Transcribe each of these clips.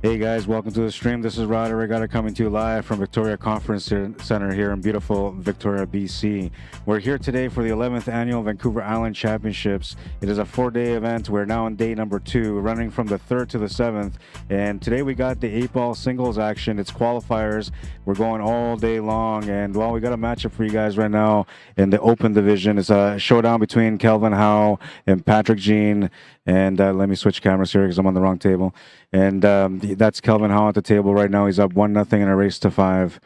Hey guys, welcome to the stream. This is Rod Regatta coming to you live from Victoria Conference Center here in beautiful Victoria, BC. We're here today for the 11th annual Vancouver Island Championships. It is a 4-day event. We're now on day number 2, running from the 3rd to the 7th. And today we got the 8-ball singles action. It's qualifiers. We're going all day long. And well, we got a matchup for you guys right now in the open division. It's a showdown between Kelvin Howe and Patrick Jean. And let me switch cameras here because I'm on the wrong table. And that's Kelvin Howe at the table right now. He's up 1-0 in a race to 5.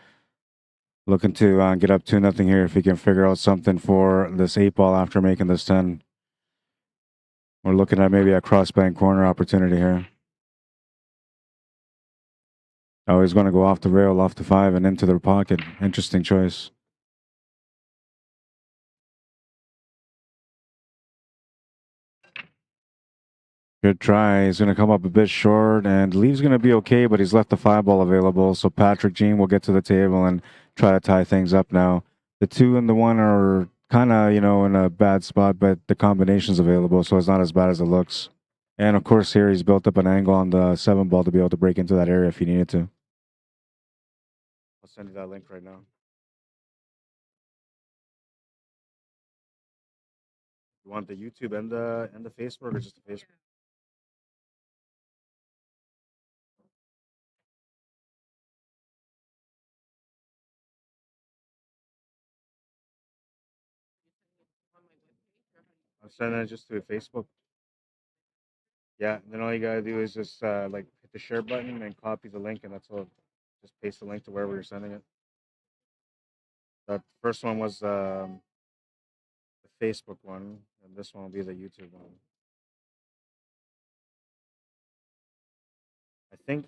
Looking to get up 2-0 here if he can figure out something for this 8-ball after making this 10. We're looking at maybe a cross-bank corner opportunity here. Oh, he's going to go off the rail, off the 5, and into the pocket. Interesting choice. Good try. He's going to come up a bit short, and Lee's going to be okay, but he's left the 5-ball available. So Patrick Jean will get to the table and try to tie things up now. The 2 and the 1 are kind of, in a bad spot, but the combination's available, so it's not as bad as it looks. And of course, here he's built up an angle on the 7-ball to be able to break into that area if he needed to. I'll send you that link right now. You want the YouTube and the Facebook, or just the Facebook? I'm sending it just to Facebook. Yeah, then all you gotta do is just like hit the share button and copy the link, and that's all. Just paste the link to wherever you're sending it. That first one was the Facebook one, and this one will be the YouTube one. I think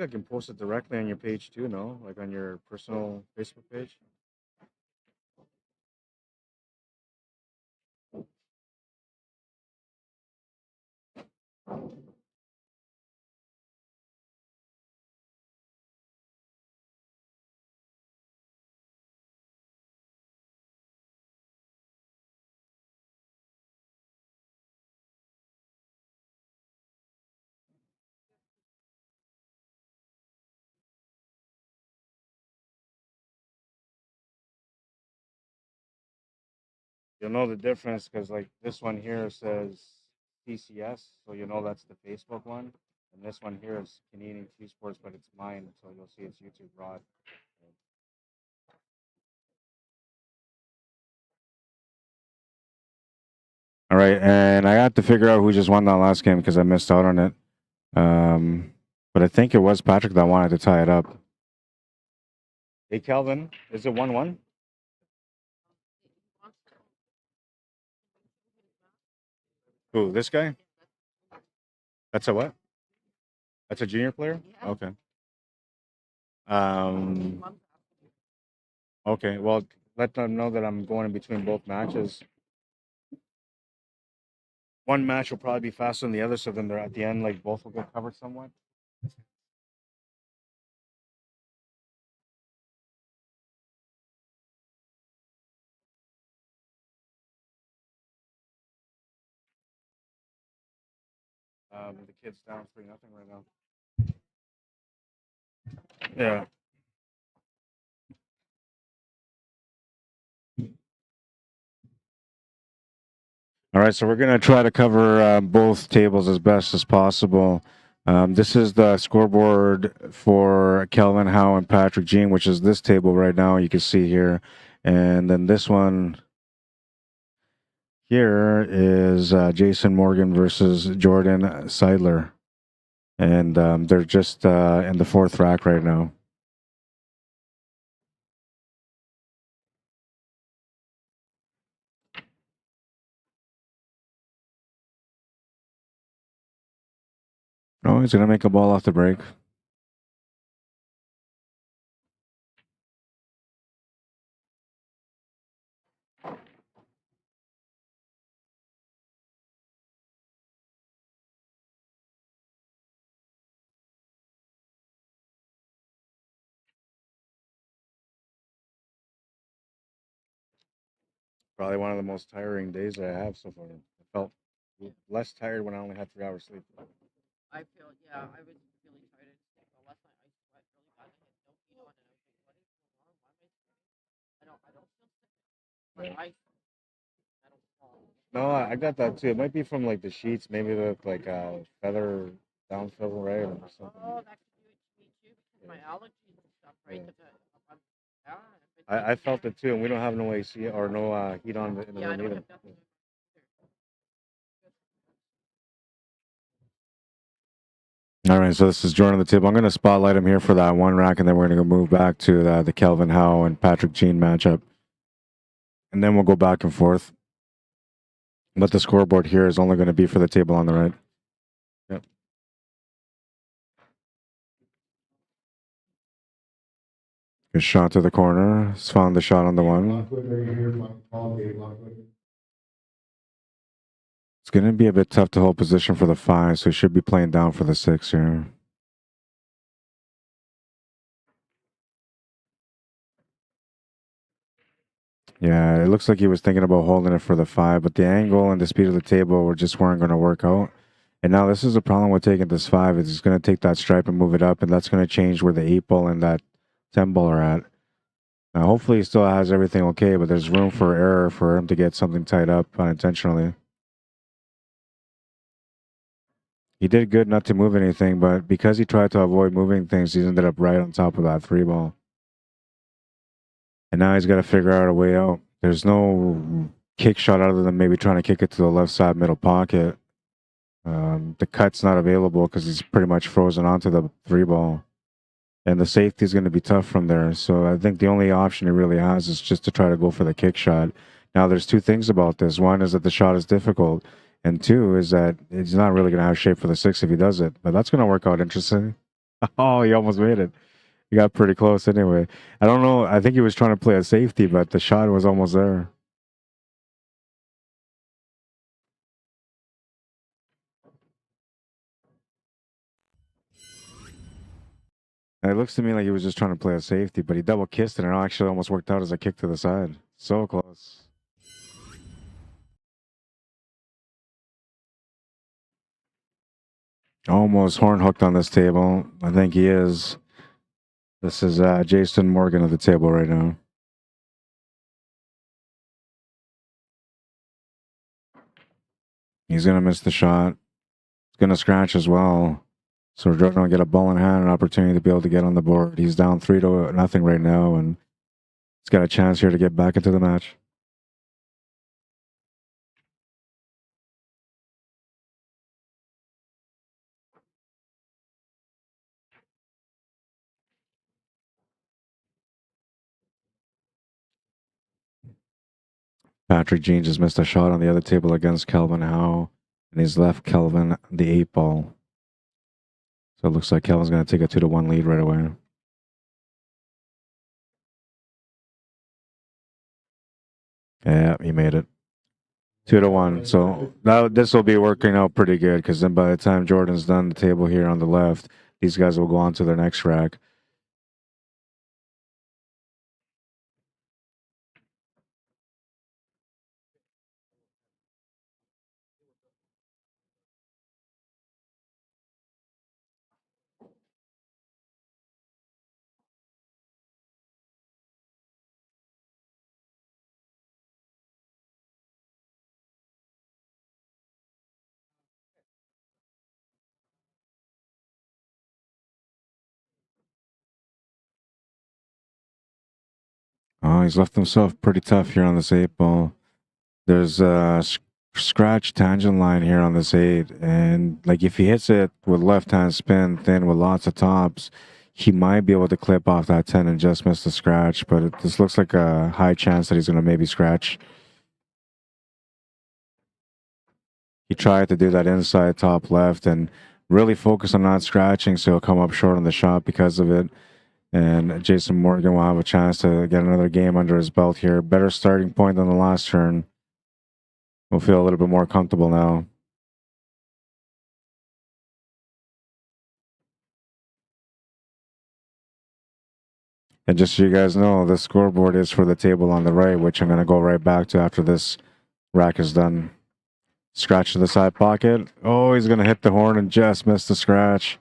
I can post it directly on your page too. No, like on your personal Facebook page. You'll know the difference because like this one here says TCS, so you know that's the Facebook one, and this one here is Canadian Q Sports, but it's mine, so you'll see it's YouTube Rod. All right, and I have to figure out who just won that last game because I missed out on it. But I think it was Patrick that wanted to tie it up. Hey, Kelvin, is it 1-1? Who, this guy? That's a what? That's a junior player? Okay. Um, okay, well, let them know that I'm going in between both matches. One match will probably be faster than the other, so then they're at the end, like both will get covered somewhat. The kid's down 3-0 right now. Yeah. All right, so we're going to try to cover both tables as best as possible. This is the scoreboard for Kelvin Howe and Patrick Jean, which is this table right now. You can see here. And then this one here is Jason Morgan versus Jordan Seidler. And they're just in the 4th rack right now. Oh, he's going to make a ball off the break. Probably one of the most tiring days I have so far. I felt less tired when I only had 3 hours sleep. I feel, yeah, I was really tired No, I got that too. It might be from like the sheets, maybe the like feather down feather right or something. I felt it too, and we don't have no AC or no heat on in the room either. All right, so this is Jordan on the table. I'm going to spotlight him here for that one rack, and then we're going to go move back to the Kelvin Howe and Patrick Jean matchup. And then we'll go back and forth. But the scoreboard here is only going to be for the table on the right. Yep. Good shot to the corner. He's found the shot on the one. It's going to be a bit tough to hold position for the 5, so he should be playing down for the 6 here. Yeah, it looks like he was thinking about holding it for the 5, but the angle and the speed of the table just weren't going to work out. And now this is the problem with taking this 5. It's going to take that stripe and move it up, and that's going to change where the 8 ball and that 10 ball are at. Now, hopefully he still has everything okay, but there's room for error for him to get something tied up unintentionally. He did good not to move anything, but because he tried to avoid moving things, he ended up right on top of that 3 ball. And now he's got to figure out a way out. There's no kick shot other than maybe trying to kick it to the left side middle pocket. The cut's not available because he's pretty much frozen onto the 3 ball. And the safety is going to be tough from there. So I think the only option he really has is just to try to go for the kick shot. Now, there's 2 things about this. One is that the shot is difficult. And 2 is that he's not really going to have shape for the 6 if he does it. But that's going to work out interesting. Oh, he almost made it. He got pretty close anyway. I don't know. I think he was trying to play a safety, but the shot was almost there. And it looks to me like he was just trying to play a safety, but he double kissed it, and it actually almost worked out as a kick to the side. So close. Almost horn hooked on this table. I think he is. This is Jason Morgan at the table right now. He's going to miss the shot. He's going to scratch as well. So Jordan will get a ball in hand, an opportunity to be able to get on the board. He's down 3-0 right now, and he's got a chance here to get back into the match. Patrick Jean just missed a shot on the other table against Kelvin Howe, and he's left Kelvin the 8 ball. So it looks like Kelvin's going to take a 2-1 lead right away. Yeah, he made it. 2-1. So now this will be working out pretty good because then by the time Jordan's done the table here on the left, these guys will go on to their next rack. Oh, he's left himself pretty tough here on this 8 ball. There's a scratch tangent line here on this 8, and like if he hits it with left hand spin thin with lots of tops, he might be able to clip off that 10 and just miss the scratch, but this looks like a high chance that he's going to maybe scratch. He tried to do that inside top left and really focus on not scratching, so he'll come up short on the shot because of it. And Jason Morgan will have a chance to get another game under his belt here. Better starting point than the last turn. We'll feel a little bit more comfortable now. And just so you guys know, the scoreboard is for the table on the right, which I'm going to go right back to after this rack is done. Scratch to the side pocket. Oh, he's going to hit the horn and just miss the scratch.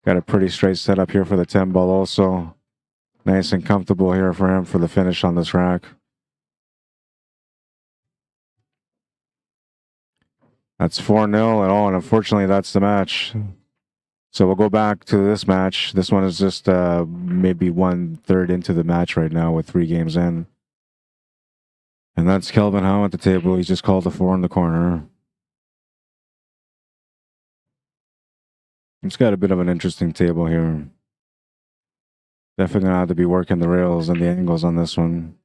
Got a pretty straight setup here for the 10 ball also. Nice and comfortable here for him for the finish on this rack. That's 4-0 and all, and unfortunately that's the match. So we'll go back to this match. This one is just maybe 1/3 into the match right now with 3 games in. And that's Kelvin Howe at the table. He's just called the 4 in the corner. It's got a bit of an interesting table here. Definitely gonna have to be working the rails and the angles on this one.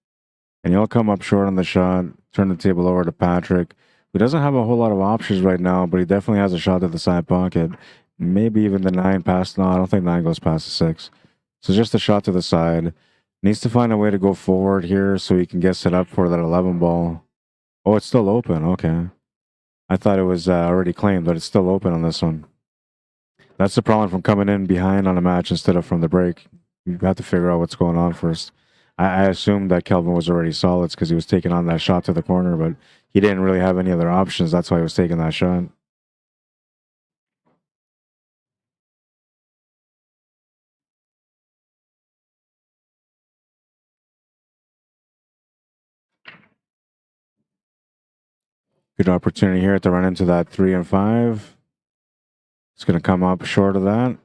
And he'll come up short on the shot, turn the table over to Patrick, who doesn't have a whole lot of options right now, but he definitely has a shot to the side pocket. Maybe even the 9 past. No, I don't think 9 goes past the 6. So just a shot to the side. Needs to find a way to go forward here so he can get set up for that 11 ball. Oh, it's still open. Okay. I thought it was already claimed, but it's still open on this one. That's the problem from coming in behind on a match instead of from the break. You have to figure out what's going on first. I assumed that Kelvin was already solids because he was taking on that shot to the corner, but he didn't really have any other options. That's why he was taking that shot. Good opportunity here to run into that 3 and 5. It's going to come up short of that.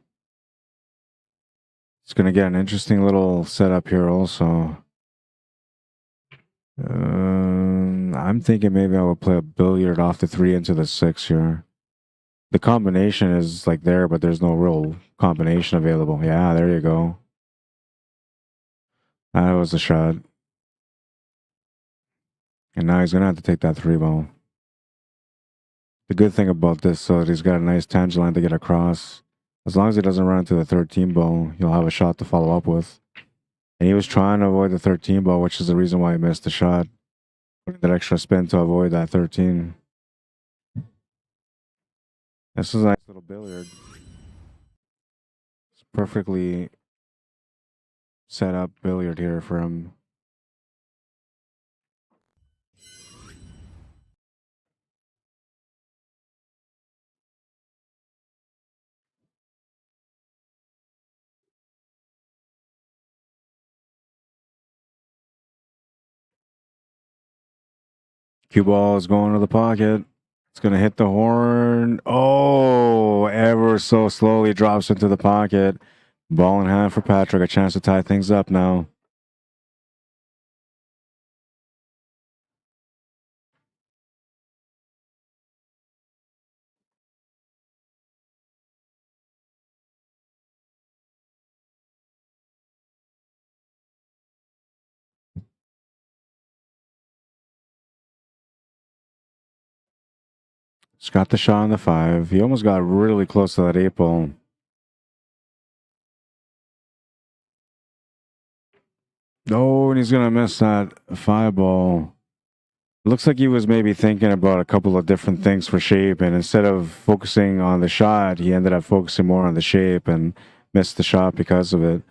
It's going to get an interesting little setup here also. I'm thinking maybe I will play a billiard off the 3 into the 6 here. The combination is like there, but there's no real combination available. Yeah, there you go. That was the shot. And now he's going to have to take that 3 ball. The good thing about this, so that he's got a nice tangent line to get across. As long as he doesn't run into the 13 ball, he'll have a shot to follow up with. And he was trying to avoid the 13 ball, which is the reason why he missed the shot. Putting that extra spin to avoid that 13. This is a nice little billiard. It's perfectly set up billiard here for him. Cue ball is going to the pocket. It's going to hit the horn. Oh, ever so slowly drops into the pocket. Ball in hand for Patrick. A chance to tie things up now. He's got the shot on the 5. He almost got really close to that 8 ball. Oh, and he's going to miss that 5 ball. Looks like he was maybe thinking about a couple of different things for shape, and instead of focusing on the shot, he ended up focusing more on the shape and missed the shot because of it.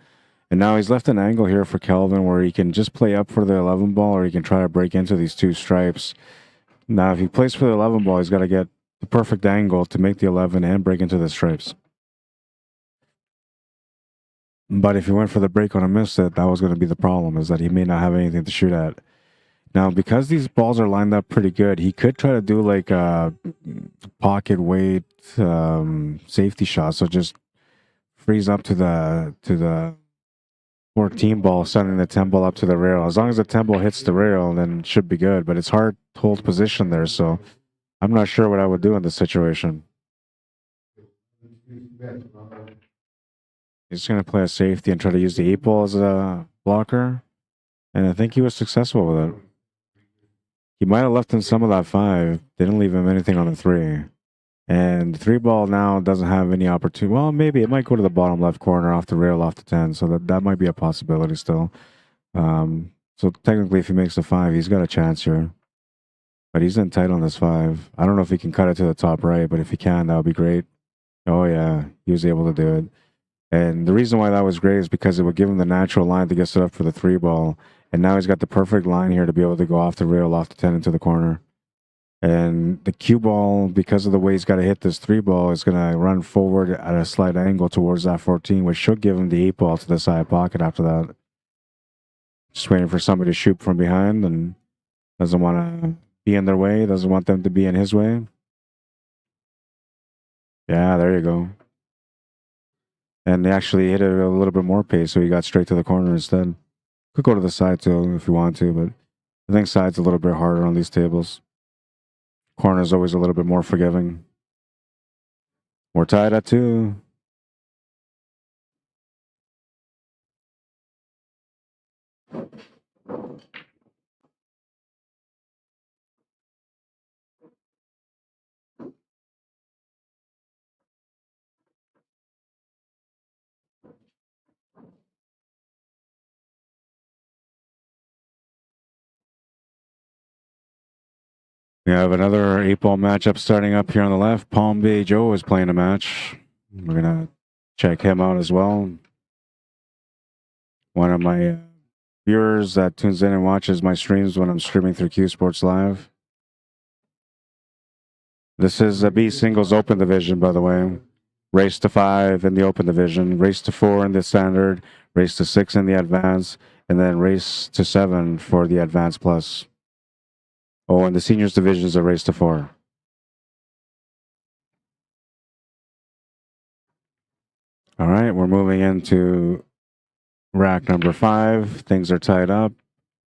And now he's left an angle here for Kelvin where he can just play up for the 11 ball, or he can try to break into these 2 stripes. Now, if he plays for the 11 ball, he's got to get the perfect angle to make the 11 and break into the stripes. But if he went for the break on a miss it, that was going to be the problem, is that he may not have anything to shoot at. Now, because these balls are lined up pretty good, he could try to do like a pocket weight safety shot. So just freeze up to the 14 ball, sending the 10 ball up to the rail. As long as the 10 ball hits the rail, then it should be good. But it's hard to hold position there, so I'm not sure what I would do in this situation. He's going to play a safety and try to use the 8 ball as a blocker. And I think he was successful with it. He might have left him some of that 5. They didn't leave him anything on the 3. And the 3 ball now doesn't have any opportunity. Well, maybe it might go to the bottom left corner off the rail off the 10. So that might be a possibility still. So technically, if he makes the 5, he's got a chance here. But he's in tight on this 5. I don't know if he can cut it to the top right, but if he can, that would be great. Oh, yeah, he was able to do it. And the reason why that was great is because it would give him the natural line to get set up for the 3 ball. And now he's got the perfect line here to be able to go off the rail, off the 10 into the corner. And the cue ball, because of the way he's got to hit this 3 ball, is going to run forward at a slight angle towards that 14, which should give him the 8 ball to the side pocket after that. Just waiting for somebody to shoot from behind and doesn't want to be in their way, doesn't want them to be in his way. Yeah, there you go. And they actually hit it a little bit more pace, so he got straight to the corner instead. Could go to the side too if you want to, but I think side's a little bit harder on these tables. Corner's always a little bit more forgiving. We're tied at 2. We have another 8-ball matchup starting up here on the left. Palm Bay Joe is playing a match. We're going to check him out as well. One of my viewers that tunes in and watches my streams when I'm streaming through Q Sports Live. This is a B singles open division, by the way. Race to 5 in the open division, race to 4 in the standard, race to 6 in the advanced, and then race to 7 for the advanced plus. Oh, and the seniors division is a race to 4. All right, we're moving into rack number 5. Things are tied up.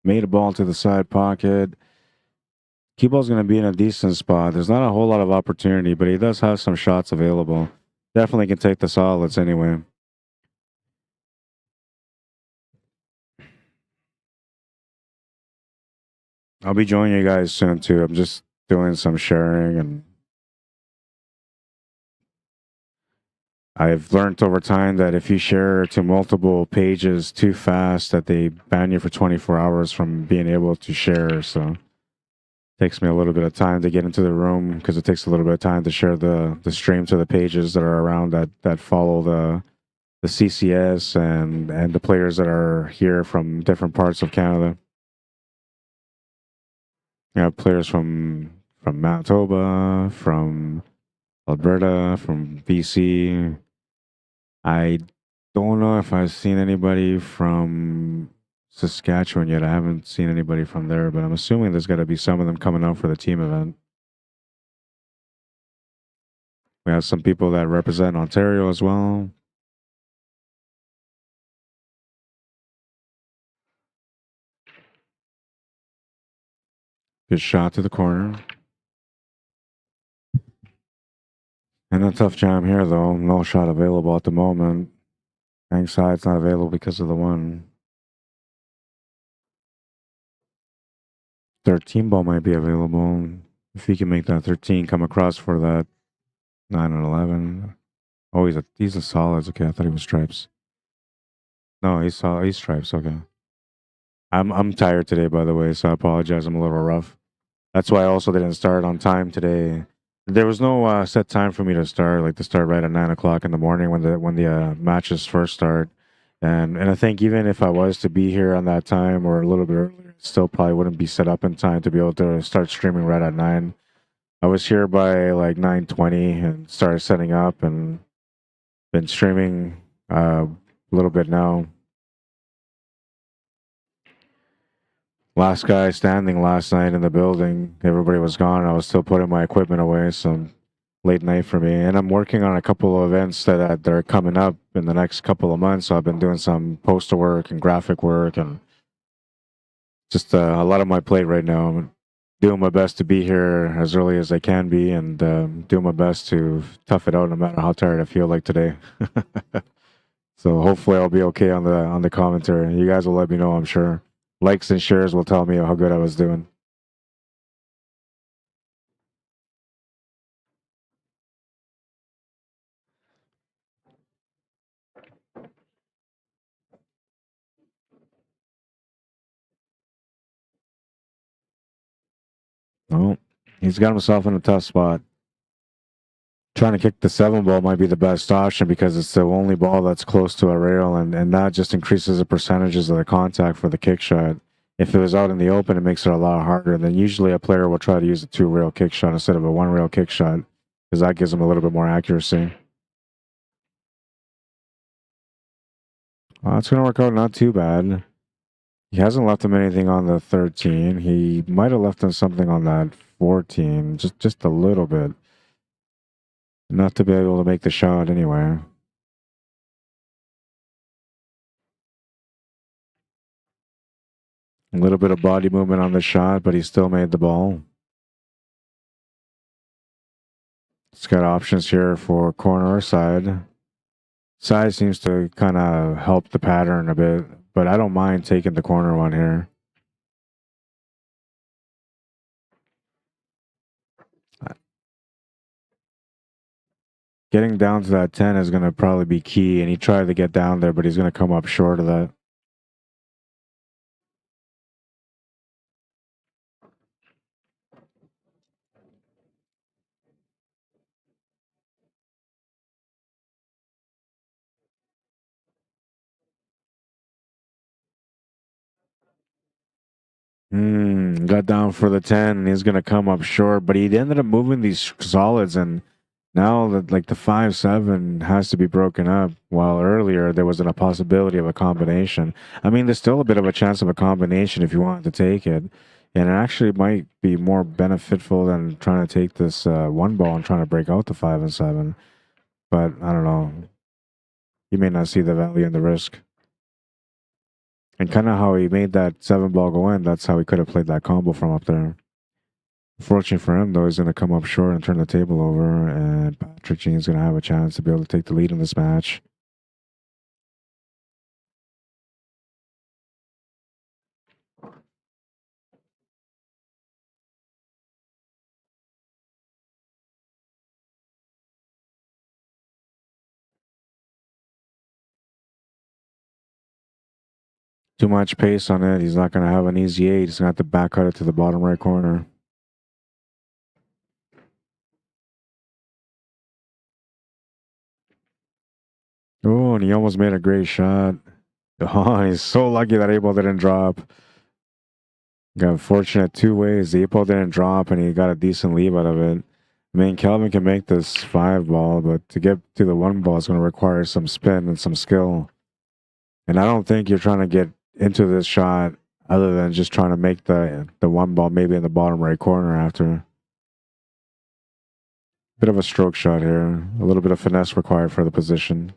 Made a ball to the side pocket. Cue ball's going to be in a decent spot. There's not a whole lot of opportunity, but he does have some shots available. Definitely can take the solids anyway. I'll be joining you guys soon too. I'm just doing some sharing, and I've learned over time that if you share to multiple pages too fast, that they ban you for 24 hours from being able to share. So it takes me a little bit of time to get into the room because it takes a little bit of time to share the stream to the pages that are around that follow the CCS and the players that are here from different parts of Canada. You have players from Manitoba, from Alberta, from BC. I don't know if I've seen anybody from Saskatchewan yet. I haven't seen anybody from there, but I'm assuming there's got to be some of them coming out for the team event. We have some people that represent Ontario as well. Good shot to the corner. And a tough jam here, though. No shot available at the moment. Hang side's not available because of the 1. 13 ball might be available. If he can make that 13 come across for that 9 and 11. Oh, he's a solids. Okay, I thought he was stripes. No, he's stripes. Okay. I'm tired today, by the way, so I apologize. I'm a little rough. That's why I also didn't start on time today. There was no set time for me to start, like to start right at 9 o'clock in the morning when the matches first start. And I think even if I was to be here on that time or a little bit earlier, it still probably wouldn't be set up in time to be able to start streaming right at 9. I was here by like 9:20 and started setting up and been streaming a little bit now. Last guy standing last night in the building. Everybody was gone. I was still putting my equipment away, so late night for me. And I'm working on a couple of events that are coming up in the next couple of months. So I've been doing some poster work and graphic work and just a lot on my plate right now. I'm doing my best to be here as early as I can be and doing my best to tough it out no matter how tired I feel like today. So hopefully I'll be okay on the commentary. You guys will let me know, I'm sure. Likes and shares will tell me how good I was doing. Oh, he's got himself in a tough spot. Trying to kick the 7 ball might be the best option because it's the only ball that's close to a rail, and that just increases the percentages of the contact for the kick shot. If it was out in the open, it makes it a lot harder. Then usually a player will try to use a 2-rail kick shot instead of a 1-rail kick shot because that gives them a little bit more accuracy. It's going to work out not too bad. He hasn't left him anything on the 13. He might have left him something on that 14, just a little bit. Not to be able to make the shot anyway. A little bit of body movement on the shot, but he still made the ball. He's got options here for corner or side. Side seems to kind of help the pattern a bit, but I don't mind taking the corner one here. Getting down to that 10 is going to probably be key, and he tried to get down there, but he's going to come up short of that. Got down for the 10, and he's going to come up short, but he ended up moving these solids, and now that like the 5-7 has to be broken up, while earlier there wasn't a possibility of a combination. I mean, there's still a bit of a chance of a combination if you wanted to take it, and it actually might be more beneficial than trying to take this one ball and trying to break out the 5 and 7. But I don't know. You may not see the value in the risk. And kind of how he made that 7 ball go in, that's how he could have played that combo from up there. Fortunately for him, though, he's going to come up short and turn the table over, and Patrick Jean's going to have a chance to be able to take the lead in this match. Too much pace on it. He's not going to have an easy 8. He's going to have to back cut it to the bottom right corner. Oh, and he almost made a great shot. Oh, he's so lucky that 8 ball didn't drop. Got fortunate 2 ways. The 8 ball didn't drop, and he got a decent lead out of it. I mean, Kelvin can make this 5 ball, but to get to the 1 ball is going to require some spin and some skill. And I don't think you're trying to get into this shot other than just trying to make the 1 ball maybe in the bottom right corner after. Bit of a stroke shot here. A little bit of finesse required for the position.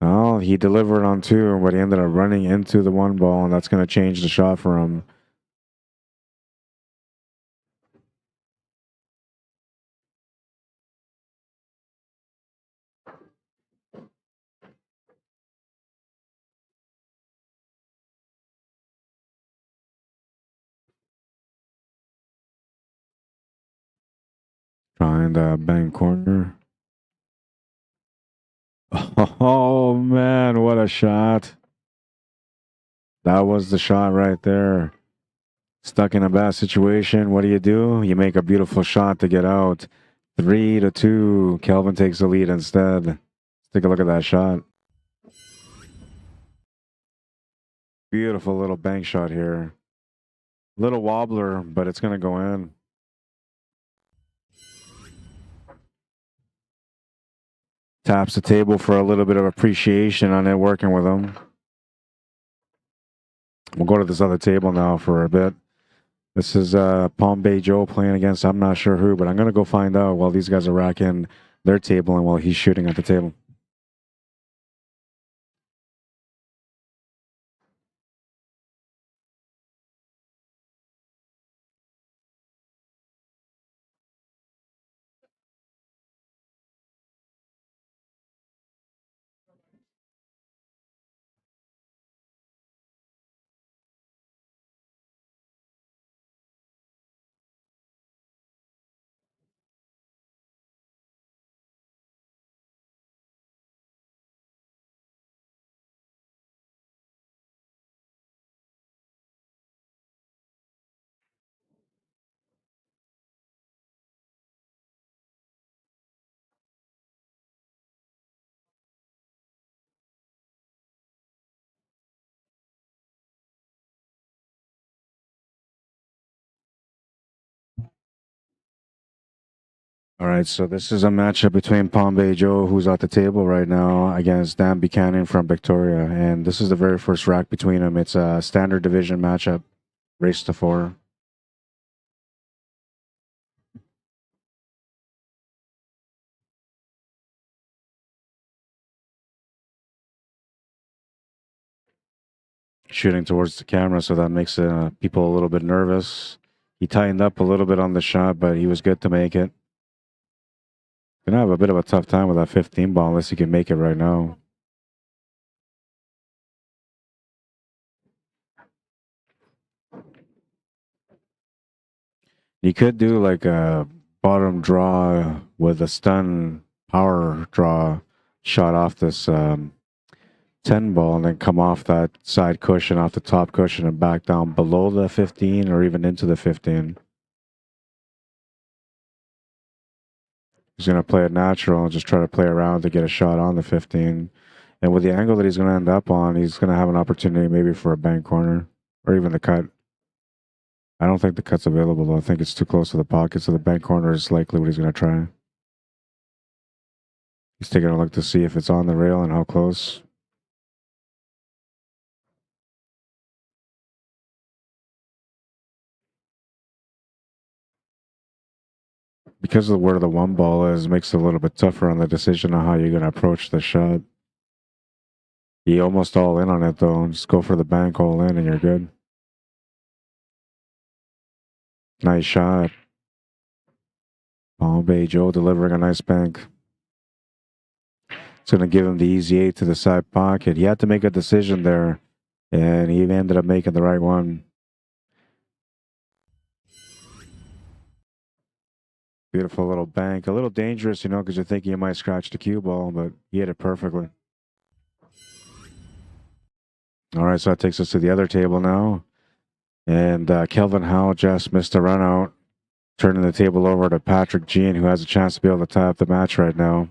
Oh, he delivered on 2, but he ended up running into the 1 ball, and that's going to change the shot for him. Trying the bank corner. Oh, man, what a shot. That was the shot right there. Stuck in a bad situation. What do? You make a beautiful shot to get out. 3-2. Kelvin takes the lead instead. Let's take a look at that shot. Beautiful little bank shot here. Little wobbler, but it's going to go in. Taps the table for a little bit of appreciation on it working with him. We'll go to this other table now for a bit. This is Palm Bay Joe playing against I'm not sure who, but I'm going to go find out while these guys are racking their table and while he's shooting at the table. All right, so this is a matchup between Palm Joe, who's at the table right now, against Dan Buchanan from Victoria. And this is the very first rack between them. It's a standard division matchup, race to 4. Shooting towards the camera, so that makes people a little bit nervous. He tightened up a little bit on the shot, but he was good to make it. Gonna have a bit of a tough time with that 15 ball unless he can make it right now. You could do like a bottom draw with a stun power draw shot off this 10 ball and then come off that side cushion, off the top cushion, and back down below the 15 or even into the 15. He's going to play it natural and just try to play around to get a shot on the 15. And with the angle that he's going to end up on, he's going to have an opportunity maybe for a bank corner or even the cut. I don't think the cut's available, though. I think it's too close to the pocket, so the bank corner is likely what he's going to try. He's taking a look to see if it's on the rail and how close. Because of where the 1 ball is, makes it a little bit tougher on the decision on how you're going to approach the shot. You almost all in on it, though. Just go for the bank all in and you're good. Nice shot. Palm Joe delivering a nice bank. It's going to give him the easy 8 to the side pocket. He had to make a decision there, and he ended up making the right one. Beautiful little bank. A little dangerous, you know, because you're thinking you might scratch the cue ball, but he hit it perfectly. All right, so that takes us to the other table now. And Kelvin Howe just missed a run out, turning the table over to Patrick Jean, who has a chance to be able to tie up the match right now.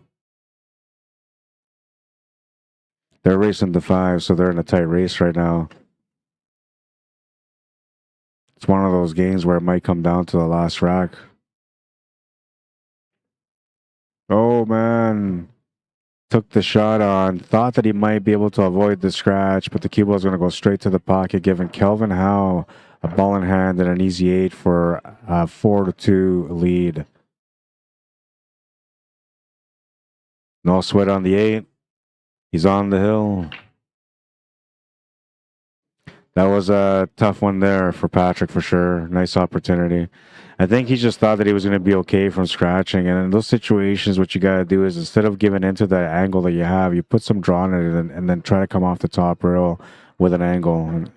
They're racing to 5, so they're in a tight race right now. It's one of those games where it might come down to the last rack. Oh, man. Took the shot on, thought that he might be able to avoid the scratch, but the cue ball is going to go straight to the pocket, giving Kelvin Howe a ball in hand and an easy 8 for a 4-2 lead. No sweat on the 8. He's on the hill. That was a tough one there for Patrick for sure. Nice opportunity. I think he just thought that he was going to be okay from scratching. And in those situations, what you got to do is instead of giving into the angle that you have, you put some draw in it and then try to come off the top rail with an angle. And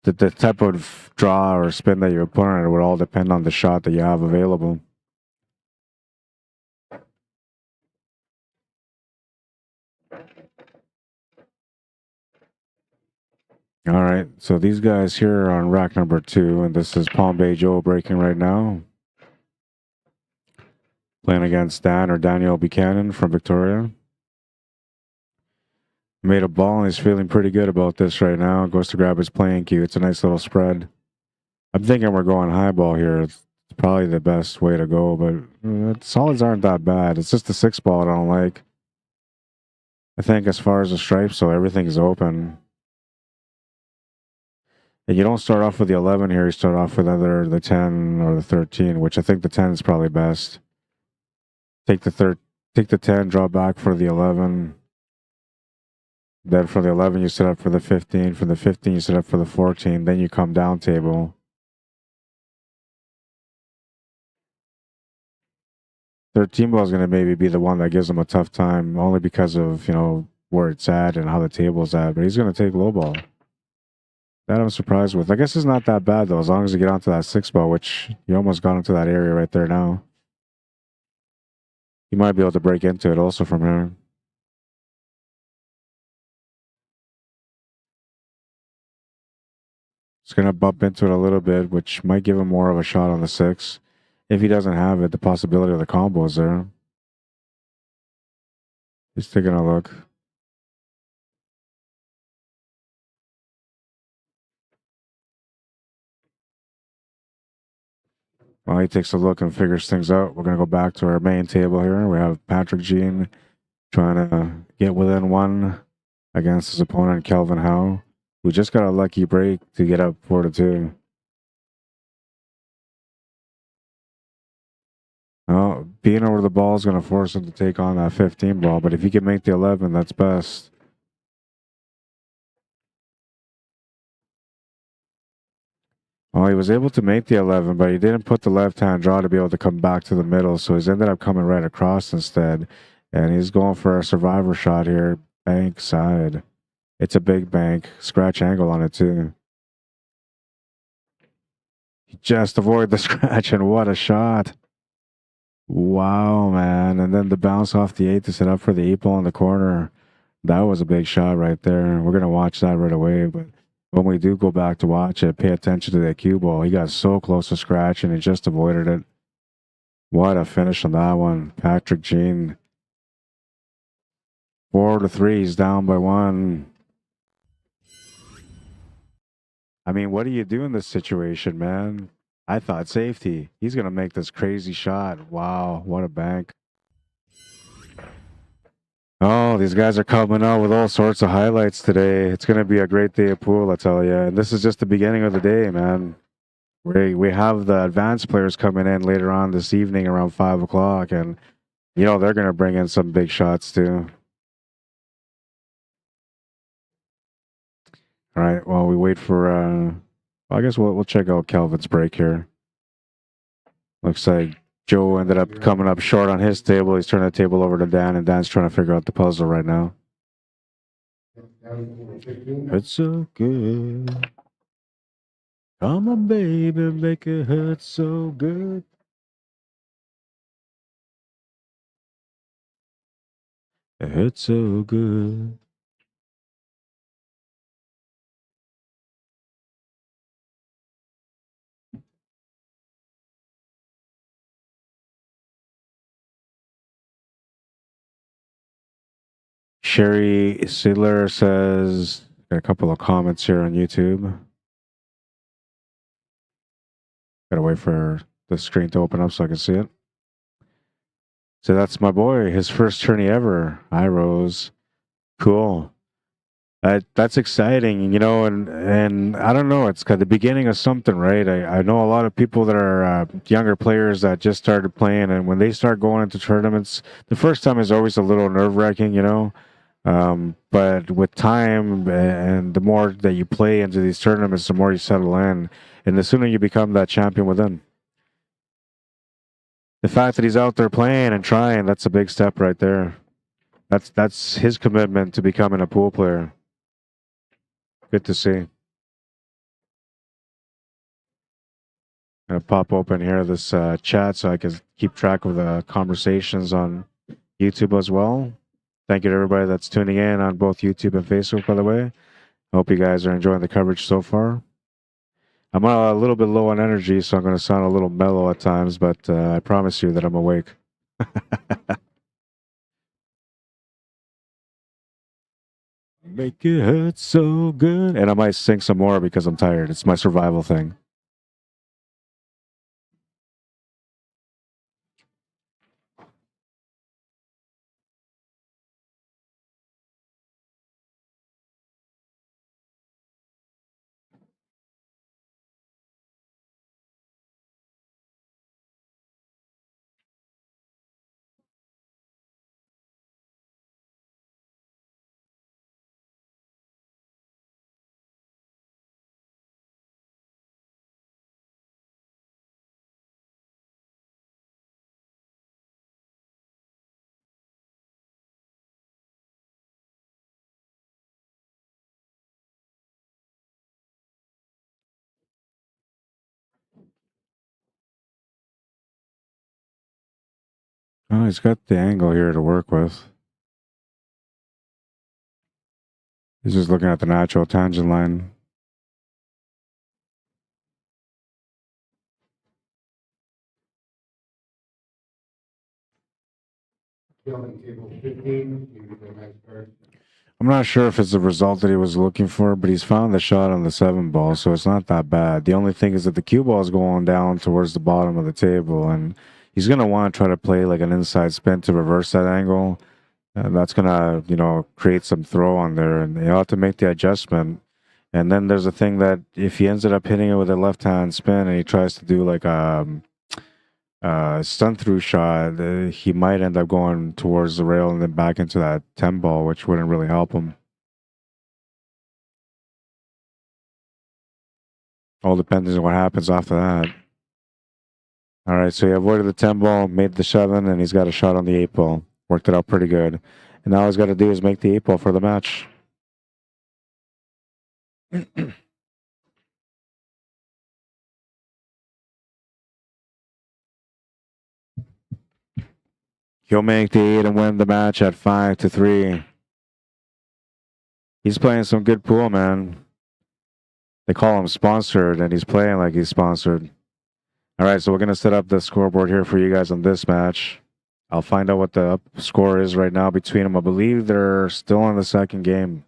the type of draw or spin that you put on it would all depend on the shot that you have available. All right, so these guys here are on rack number 2, and this is Palm Joe breaking right now. Playing against Dan or Daniel Buchanan from Victoria. Made a ball and he's feeling pretty good about this right now. Goes to grab his playing cue. It's a nice little spread. I'm thinking we're going high ball here. It's probably the best way to go, but solids aren't that bad. It's just the 6 ball I don't like. I think as far as the stripes, so everything's open. And you don't start off with the 11 here. You start off with either the 10 or the 13, which I think the 10 is probably best. Take the 10, draw back for the 11. Then for the 11, you set up for the 15. For the 15, you set up for the 14. Then you come down table. 13 ball is going to maybe be the one that gives him a tough time, only because of, you know, where it's at and how the table's at. But he's going to take low ball. That I'm surprised with. I guess it's not that bad, though, as long as you get onto that 6 ball, which you almost got into that area right there now. You might be able to break into it also from here. It's going to bump into it a little bit, which might give him more of a shot on the 6. If he doesn't have it, the possibility of the combo is there. He's taking a look. While he takes a look and figures things out, we're going to go back to our main table here. We have Patrick Jean trying to get within one against his opponent, Kelvin Howe, who just got a lucky break to get up 4-2. Oh, being over the ball is going to force him to take on that 15 ball, but if he can make the 11, that's best. Well, he was able to make the 11, but he didn't put the left-hand draw to be able to come back to the middle, so he's ended up coming right across instead, and he's going for a survivor shot here, bank side. It's a big bank, scratch angle on it too. He just avoided the scratch, and what a shot. Wow, man. And then the bounce off the 8 to set up for the 8 ball in the corner. That was a big shot right there. We're going to watch that right away. But when we do go back to watch it, pay attention to that cue ball. He got so close to scratch and he just avoided it. What a finish on that one. Patrick Jean. 4-3. He's down by 1. I mean, what do you do in this situation, man? I thought safety. He's going to make this crazy shot. Wow, what a bank. Oh, these guys are coming out with all sorts of highlights today. It's going to be a great day of pool, I tell you. And this is just the beginning of the day, man. We have the advanced players coming in later on this evening around 5 o'clock. And, you know, they're going to bring in some big shots, too. All right, well, we wait for, I guess we'll check out Kelvin's break here. Looks like Joe ended up coming up short on his table. He's turning the table over to Dan, and Dan's trying to figure out the puzzle right now. It's so good. Come on, baby, make it hurt so good. It hurts so good. Sherry Sidler says, got a couple of comments here on YouTube. Gotta wait for the screen to open up so I can see it. So that's my boy, his first tourney ever. Hi, Rose. Cool. That's exciting, you know, and I don't know, it's kind of the beginning of something, right? I know a lot of people that are younger players that just started playing, and when they start going into tournaments, the first time is always a little nerve-wracking, you know. But with time and the more that you play into these tournaments, the more you settle in, and the sooner you become that champion within. The fact that he's out there playing and trying, that's a big step right there. That's his commitment to becoming a pool player. Good to see. Gonna pop open here this chat so I can keep track of the conversations on YouTube as well. Thank you to everybody that's tuning in on both YouTube and Facebook, by the way. I hope you guys are enjoying the coverage so far. I'm a little bit low on energy, so I'm going to sound a little mellow at times, but I promise you that I'm awake. Make it hurt so good. And I might sing some more because I'm tired. It's my survival thing. Oh, he's got the angle here to work with. He's just looking at the natural tangent line. I'm not sure if it's the result that he was looking for, but he's found the shot on the 7 ball, so it's not that bad. The only thing is that the cue ball is going down towards the bottom of the table, and he's going to want to try to play like an inside spin to reverse that angle. And that's going to, you know, create some throw on there, and he'll have to make the adjustment. And then there's a thing that if he ends up hitting it with a left-hand spin and he tries to do like a stun through shot, he might end up going towards the rail and then back into that 10 ball, which wouldn't really help him. All depends on what happens after that. All right, so he avoided the 10 ball, made the 7, and he's got a shot on the 8 ball. Worked it out pretty good. And now all he's got to do is make the 8 ball for the match. He'll make the 8 and win the match at 5-3. He's playing some good pool, man. They call him sponsored, and he's playing like he's sponsored. All right, so we're going to set up the scoreboard here for you guys on this match. I'll find out what the score is right now between them. I believe they're still in the second game,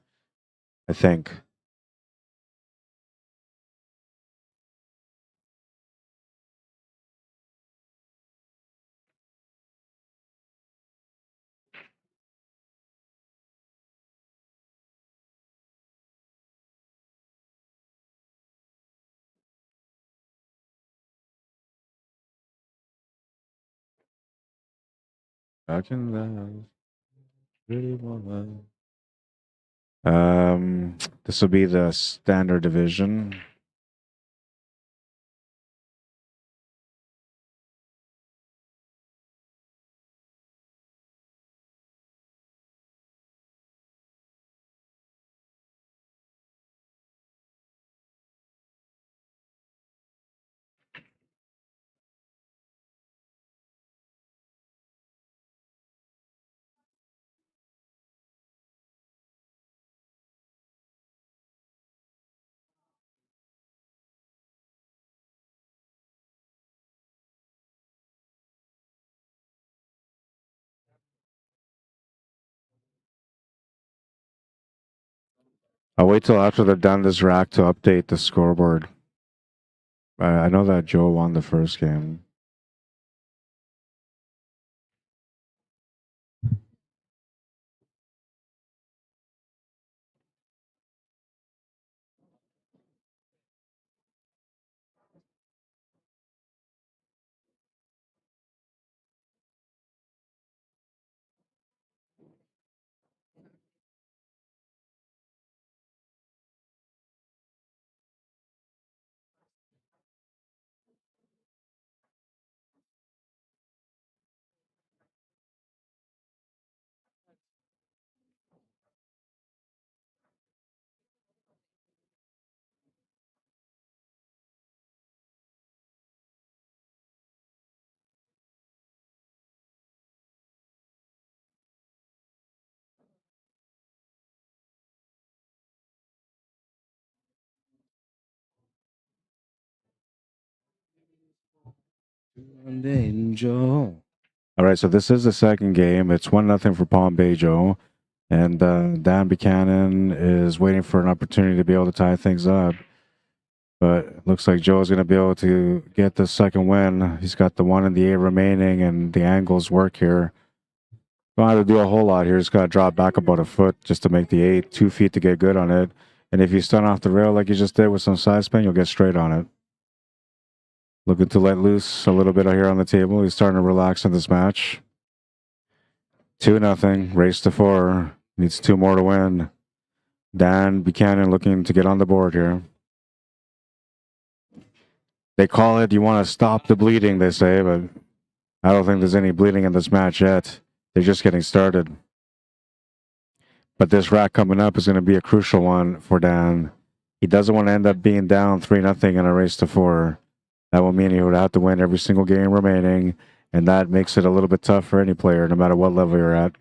I think. Back in the pretty woman. This will be the standard division. I'll wait till after they're done this rack to update the scoreboard. I know that Joe won the first game. All right, so this is the second game. It's 1-0 for Palm Bay Joe. And Dan Buchanan is waiting for an opportunity to be able to tie things up. But it looks like Joe's going to be able to get the second win. He's got the 1 and the 8 remaining, and the angles work here. Don't have to do a whole lot here. He's got to drop back about a foot just to make the 8, 2 feet to get good on it. And if you stun off the rail like you just did with some side spin, you'll get straight on it. Looking to let loose a little bit here on the table. He's starting to relax in this match. 2-0, race to 4. Needs 2 more to win. Dan Buchanan looking to get on the board here. They call it, you want to stop the bleeding, they say, but I don't think there's any bleeding in this match yet. They're just getting started. But this rack coming up is going to be a crucial one for Dan. He doesn't want to end up being down 3-0 in a race to 4. That will mean he would have to win every single game remaining, and that makes it a little bit tough for any player, no matter what level you're at.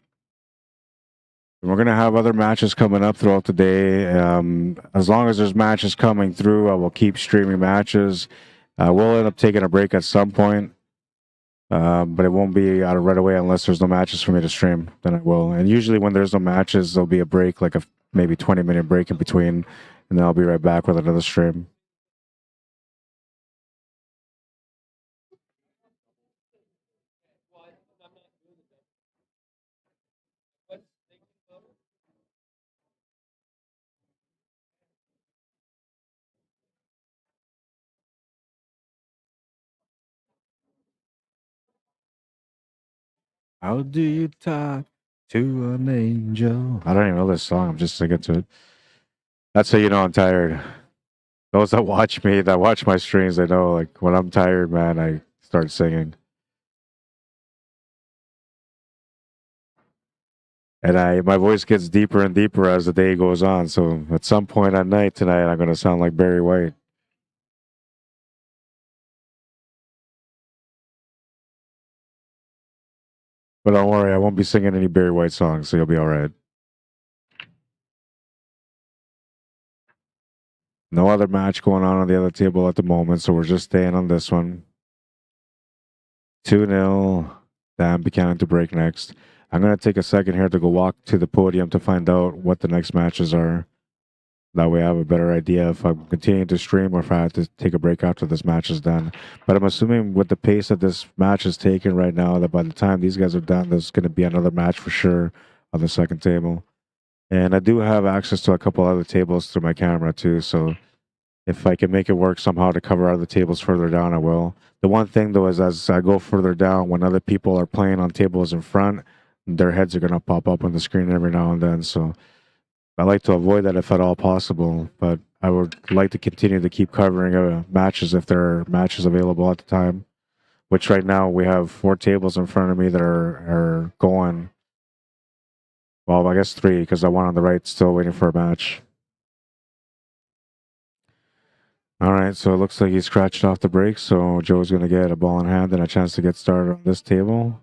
And we're going to have other matches coming up throughout the day. As long as there's matches coming through, I will keep streaming matches. We'll end up taking a break at some point. But it won't be out of right away unless there's no matches for me to stream. Then I will. And usually when there's no matches, there'll be a break, like a maybe 20-minute break in between, and then I'll be right back with another stream. How do you talk to an angel? I don't even know this song. I'm just singing to it. That's how you know I'm tired. Those that watch me, that watch my streams, they know like when I'm tired, man, I start singing. And my voice gets deeper and deeper as the day goes on. So at some point at night tonight, I'm gonna sound like Barry White. But don't worry, I won't be singing any Barry White songs, so you'll be all right. No other match going on the other table at the moment, so we're just staying on this one. 2-0. Dan Buchanan to break next. I'm gonna take a second here to go walk to the podium to find out what the next matches are. That way I have a better idea if I'm continuing to stream or if I have to take a break after this match is done. But I'm assuming with the pace that this match is taking right now, that by the time these guys are done, there's going to be another match for sure on the second table. And I do have access to a couple other tables through my camera too. So if I can make it work somehow to cover other tables further down, I will. The one thing though is as I go further down, when other people are playing on tables in front, their heads are going to pop up on the screen every now and then. So I like to avoid that if at all possible, but I would like to continue to keep covering matches if there are matches available at the time. Which right now we have 4 tables in front of me that are going. Well, I guess 3 because the one on the right still waiting for a match. All right, so it looks like he scratched off the break, so Joe's going to get a ball in hand and a chance to get started on this table.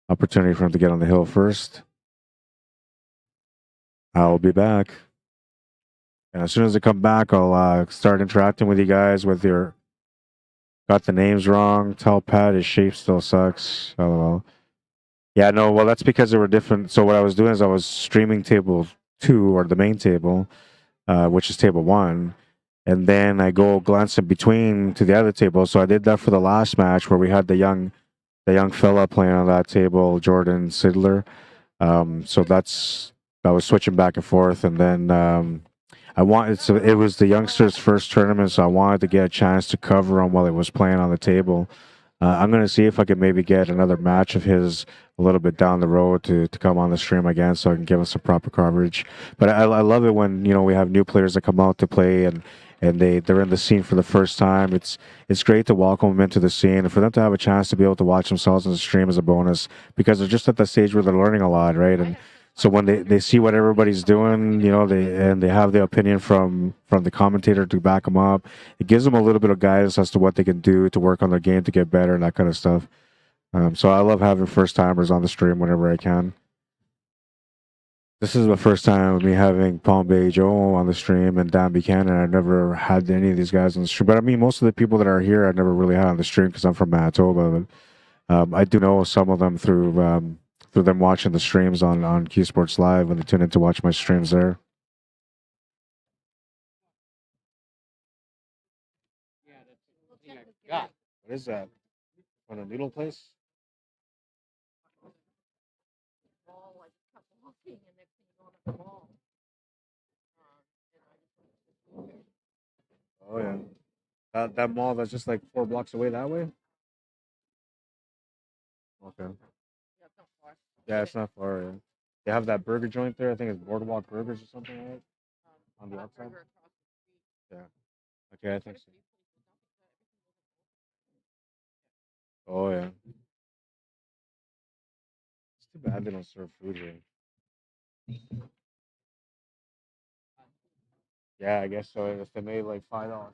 Opportunity for him to get on the hill first. I'll be back. And as soon as I come back, I'll start interacting with you guys with your. Got the names wrong. Tell Pat his shape still sucks. LOL. Yeah, no, well, that's because they were different. So what I was doing is I was streaming table 2 or the main table, which is table 1. And then I go glance in between to the other table. So I did that for the last match where we had the young fella playing on that table, Jordan Sidler. So I was switching back and forth, and then it was the youngsters' first tournament, so I wanted to get a chance to cover him while he was playing on the table. I'm going to see if I can maybe get another match of his a little bit down the road to come on the stream again, so I can give him some proper coverage. But I love it when we have new players that come out to play and they're in the scene for the first time. It's great to welcome them into the scene and for them to have a chance to be able to watch themselves on the stream as a bonus because they're just at the stage where they're learning a lot, right? And so when they see what everybody's doing, they have the opinion from the commentator to back them up. It gives them a little bit of guidance as to what they can do to work on their game to get better and that kind of stuff. So I love having first timers on the stream whenever I can. This is the first time with me having Palm Bay Joe on the stream and Dan Buchanan. I've never had any of these guys on the stream, but I mean, most of the people that are here, I never really had on the stream because I'm from Manitoba. But I do know some of them through them watching the streams on Q Sports Live when they tune in to watch my streams there. What is that? On a noodle place? Oh yeah, that mall that's just like 4 blocks away that way. Okay. Yeah, it's not far. Yeah. They have that burger joint there. I think it's Boardwalk Burgers or something like that on the outside. Yeah. Okay, I think so. Oh yeah. It's too bad they don't serve food here. Yeah, I guess so. If they made like $5.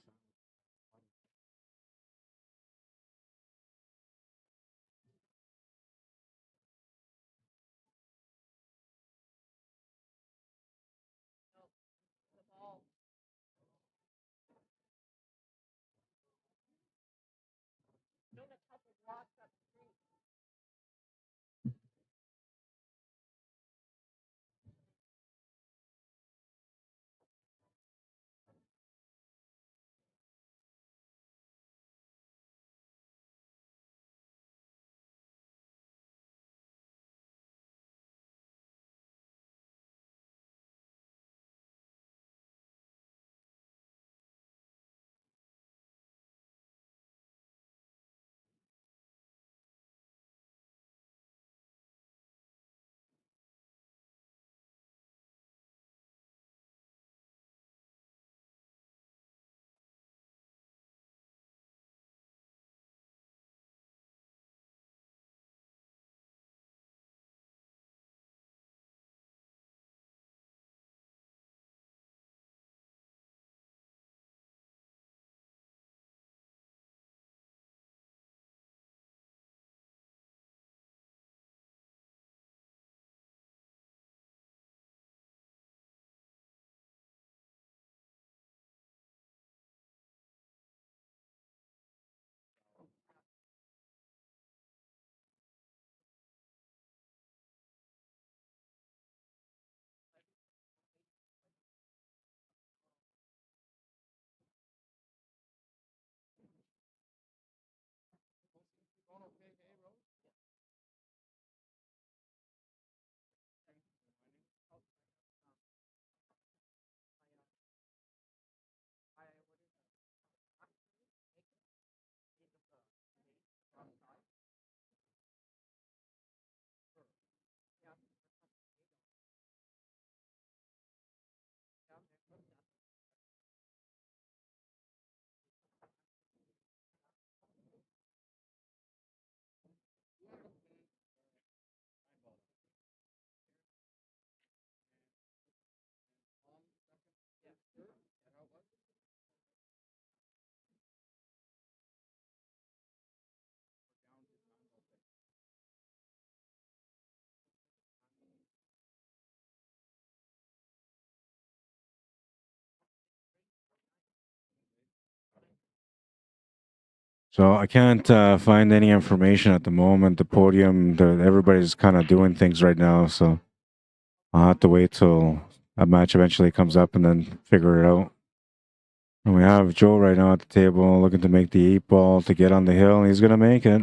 So I can't find any information at the moment. The podium, everybody's kind of doing things right now. So I'll have to wait till a match eventually comes up and then figure it out. And we have Joe right now at the table looking to make the 8-ball to get on the hill. He's going to make it.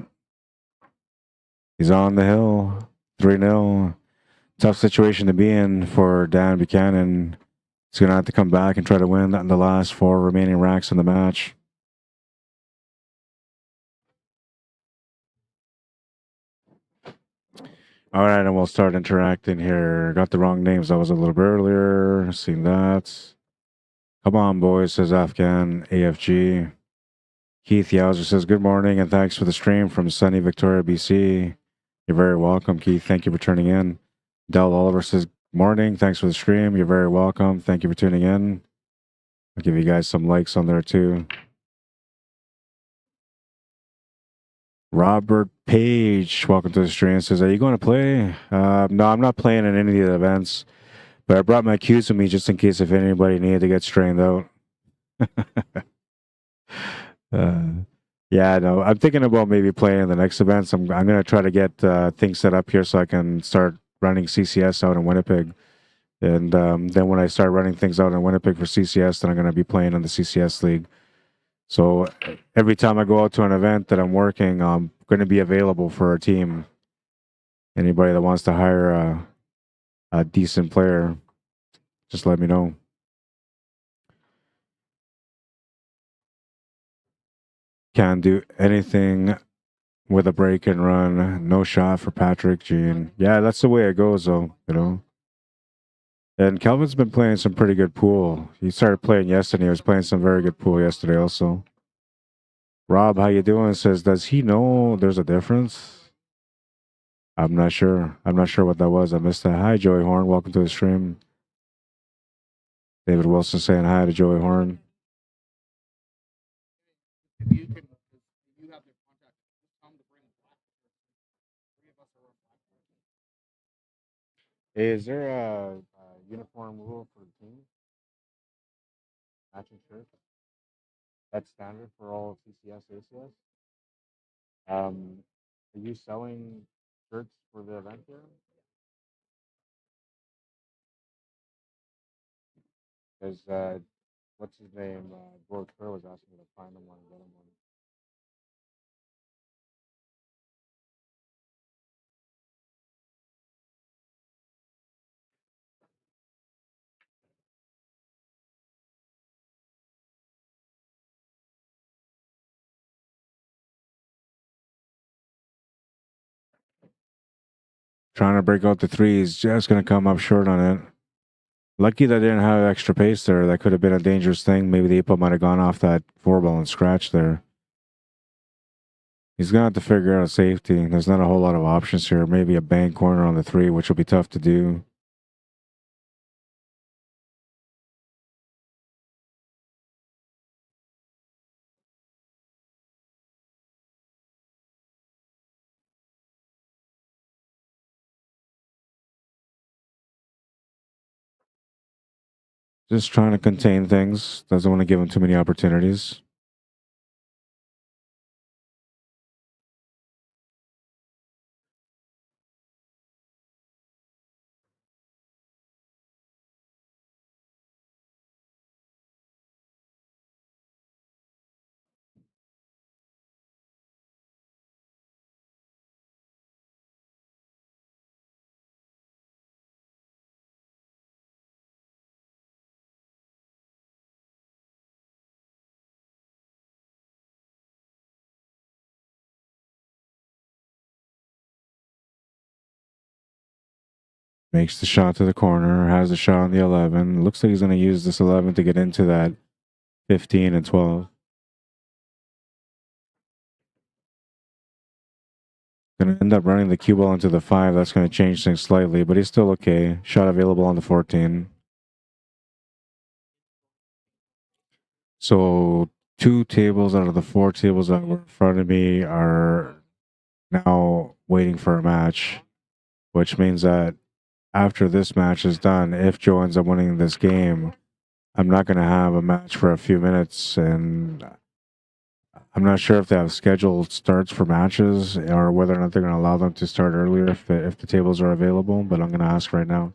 He's on the hill. 3-0. Tough situation to be in for Dan Buchanan. He's going to have to come back and try to win the last 4 remaining racks in the match. All right, and we'll start interacting here. Got the wrong names. That was a little bit earlier. Seen that. Come on, boys, says Afghan AFG. Keith Yowzer says, good morning and thanks for the stream from sunny Victoria, BC. You're very welcome, Keith. Thank you for tuning in. Del Oliver says, morning. Thanks for the stream. You're very welcome. Thank you for tuning in. I'll give you guys some likes on there too. Robert Page, welcome to the stream. Says, are you going to play? No, I'm not playing in any of the events, but I brought my cues with me just in case if anybody needed to get strained out. Yeah, no, I'm thinking about maybe playing in the next events. I'm going to try to get things set up here so I can start running CCS out in Winnipeg. And then when I start running things out in Winnipeg for CCS, then I'm going to be playing in the CCS League. So every time I go out to an event that I'm working, I'm going to be available for a team. Anybody that wants to hire a decent player, just let me know. Can't do anything with a break and run. No shot for Patrick Jean. Yeah, that's the way it goes, though, you know. And Kelvin's been playing some pretty good pool. He started playing yesterday. He was playing some very good pool yesterday also. Rob, how you doing? Says, does he know there's a difference? I'm not sure. I'm not sure what that was. I missed that. Hi, Joey Horn. Welcome to the stream. David Wilson saying hi to Joey Horn. Hey, is there a uniform rule for the team? Matching shirts? That's standard for all CCS, ACS? Are you selling shirts for the event here? Because what's his name? George Kerr was asking me to find him one and get him one. Trying to break out the threes, just going to come up short on it. Lucky that I didn't have extra pace there. That could have been a dangerous thing. Maybe the 8-ball might have gone off that 4-ball and scratch there. He's going to have to figure out a safety. There's not a whole lot of options here. Maybe a bank corner on the 3, which will be tough to do. Just trying to contain things. Doesn't want to give him too many opportunities. Makes the shot to the corner, has the shot on the 11. Looks like he's going to use this 11 to get into that 15 and 12. Going to end up running the cue ball into the 5. That's going to change things slightly, but he's still okay. Shot available on the 14. So 2 tables out of the 4 tables that were in front of me are now waiting for a match, which means that after this match is done, if Joe ends up winning this game, I'm not going to have a match for a few minutes, and I'm not sure if they have scheduled starts for matches or whether or not they're going to allow them to start earlier if the tables are available, but I'm going to ask right now.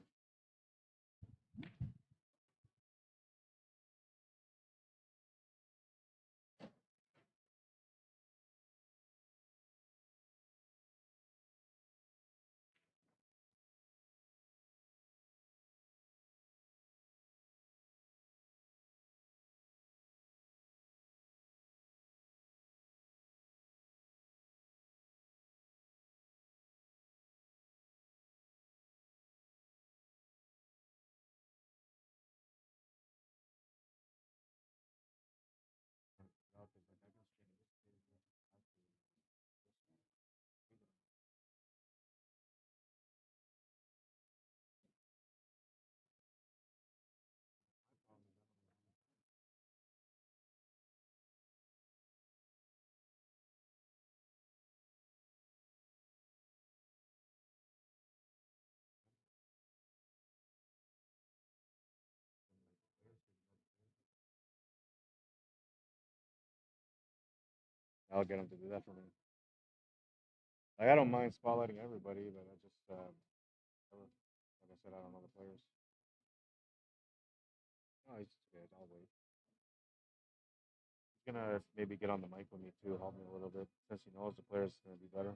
I'll get them to do that for me. Like, I don't mind spotlighting everybody, but I just, like I said, I don't know the players. Oh, he's good. I'll wait. He's gonna maybe get on the mic with me too, help me a little bit, since he knows the players gonna be better.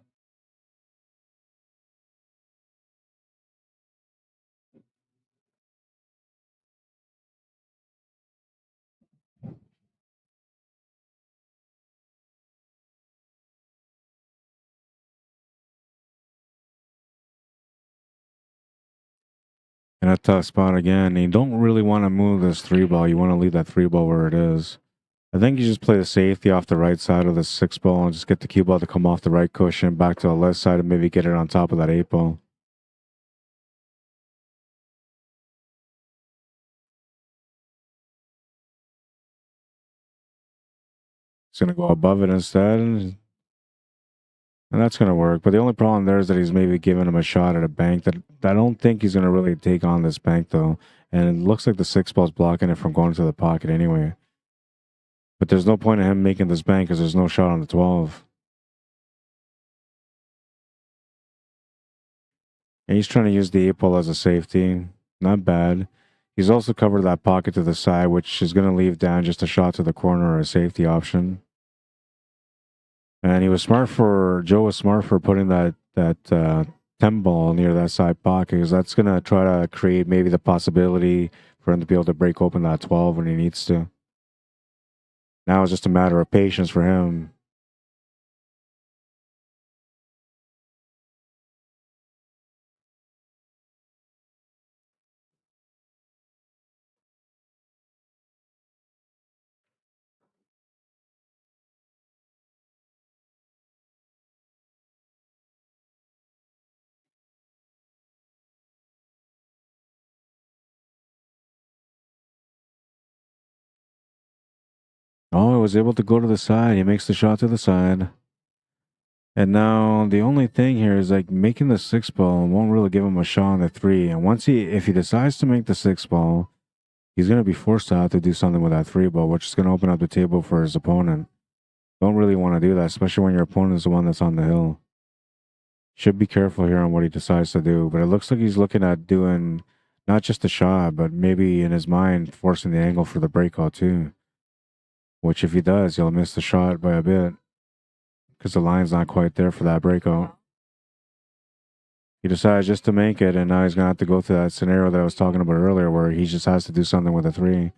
In a tough spot again, you don't really want to move this three ball. You want to leave that three ball where it is. I think you just play the safety off the right side of the six ball and just get the cue ball to come off the right cushion back to the left side and maybe get it on top of that eight ball. It's going to go above it instead. And that's going to work. But the only problem there is that he's maybe giving him a shot at a bank that I don't think he's going to really take on this bank, though. And it looks like the six ball's blocking it from going to the pocket anyway. But there's no point in him making this bank because there's no shot on the 12. And he's trying to use the eight ball as a safety. Not bad. He's also covered that pocket to the side, which is going to leave down just a shot to the corner or a safety option. And Joe was smart for putting that 10 ball near that side pocket because that's going to try to create maybe the possibility for him to be able to break open that 12 when he needs to. Now it's just a matter of patience for him. Oh, he was able to go to the side. He makes the shot to the side. And now the only thing here is like making the six ball won't really give him a shot on the three. And if he decides to make the six ball, he's going to be forced to have to do something with that three ball, which is going to open up the table for his opponent. Don't really want to do that, especially when your opponent is the one that's on the hill. Should be careful here on what he decides to do. But it looks like he's looking at doing not just a shot, but maybe in his mind forcing the angle for the breakout too. Which if he does, he'll miss the shot by a bit because the line's not quite there for that breakout. He decides just to make it, and now he's going to have to go through that scenario that I was talking about earlier where he just has to do something with a three.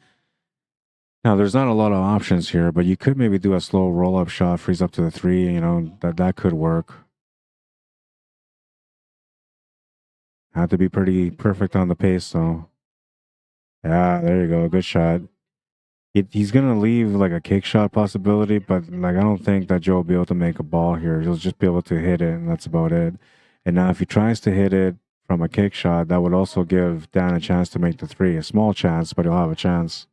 Now, there's not a lot of options here, but you could maybe do a slow roll-up shot, freeze up to the three. You know, that could work. Have to be pretty perfect on the pace, though. Yeah, there you go. Good shot. He's going to leave like a kick shot possibility, but like I don't think that Joe will be able to make a ball here. He'll just be able to hit it, and that's about it. And now if he tries to hit it from a kick shot, that would also give Dan a chance to make the three. A small chance, but he'll have a chance.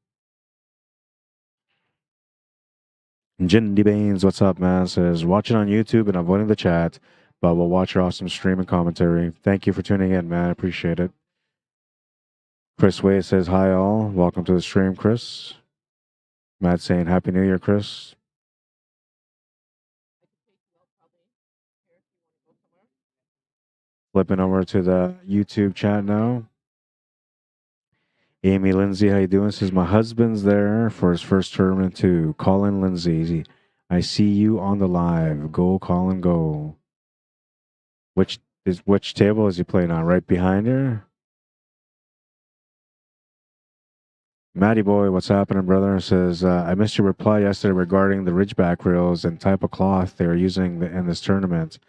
Jindy Baines, what's up, man? Says, watching on YouTube and avoiding the chat, but we'll watch your awesome stream and commentary. Thank you for tuning in, man. I appreciate it. Chris Way says, hi, all. Welcome to the stream, Chris. Matt saying, Happy New Year, Chris. Flipping over to the YouTube chat now. Amy Lindsay, how you doing? Says my husband's there for his first tournament too. Colin Lindsay, I see you on the live. Go, Colin, go. Which table is he playing on? Right behind her? Matty boy, what's happening, brother? Says I missed your reply yesterday regarding the Ridgeback rails and type of cloth they are using in this tournament.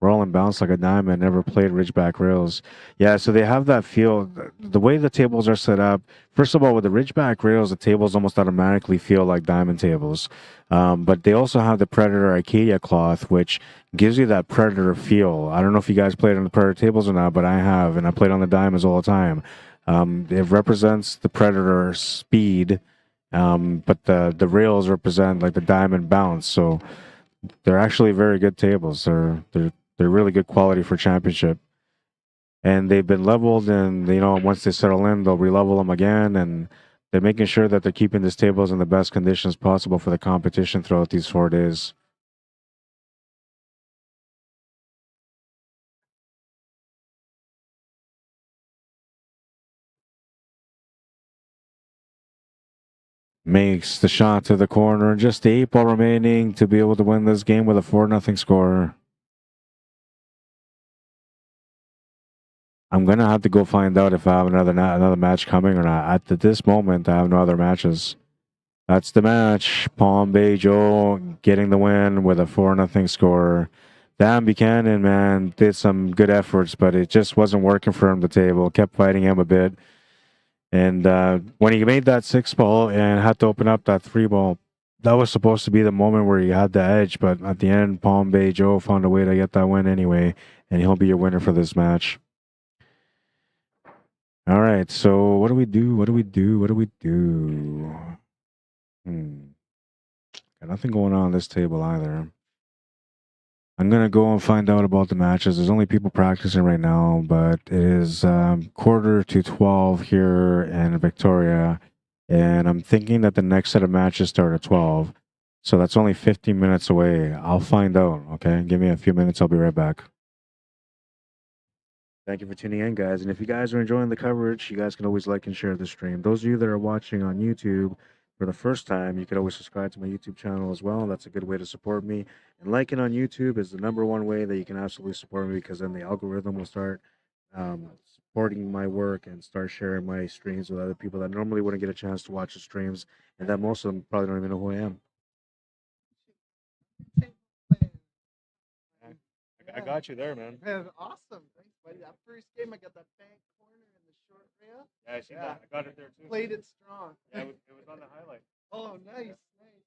Roll and bounce like a diamond. Never played Ridgeback rails. Yeah, so they have that feel. The way the tables are set up. First of all, with the Ridgeback rails, the tables almost automatically feel like diamond tables. But they also have the Predator Arcadia cloth, which gives you that Predator feel. I don't know if you guys played on the Predator tables or not, but I have, and I played on the diamonds all the time. It represents the Predator speed, but the rails represent like the diamond bounce. So they're actually very good tables. They're really good quality for championship. And they've been leveled, and once they settle in, they'll relevel them again, and they're making sure that they're keeping these tables in the best conditions possible for the competition throughout these 4 days. Makes the shot to the corner, just 8 ball remaining to be able to win this game with a 4-0 score. I'm gonna have to go find out if I have another match coming or not. At this moment, I have no other matches. That's the match. Palm Bay Joe getting the win with a 4-0 score. Dan Buchanan, man, did some good efforts, but it just wasn't working for him. The table kept fighting him a bit, and when he made that 6 ball and had to open up that 3 ball, that was supposed to be the moment where he had the edge. But at the end, Palm Bay Joe found a way to get that win anyway, and he'll be your winner for this match. All right, so what do we do? What do we do? What do we do? Got nothing going on this table either. I'm gonna go and find out about the matches. There's only people practicing right now, but it is 11:45 here in Victoria, and I'm thinking that the next set of matches start at 12. So that's only 15 minutes away. I'll find out. Okay, give me a few minutes. I'll be right back. Thank you for tuning in, guys. And if you guys are enjoying the coverage, you guys can always like and share the stream. Those of you that are watching on YouTube for the first time, you can always subscribe to my YouTube channel as well. That's a good way to support me. And liking on YouTube is the #1 way that you can absolutely support me, because then the algorithm will start supporting my work and start sharing my streams with other people that normally wouldn't get a chance to watch the streams, and that most of them probably don't even know who I am. I got you there, man. Man, awesome. Thanks, buddy. That first game, I got that bank corner in the short rail. Yeah, I see that. I got it there too. Played it strong. Yeah, it was on the highlight. Oh, nice, nice.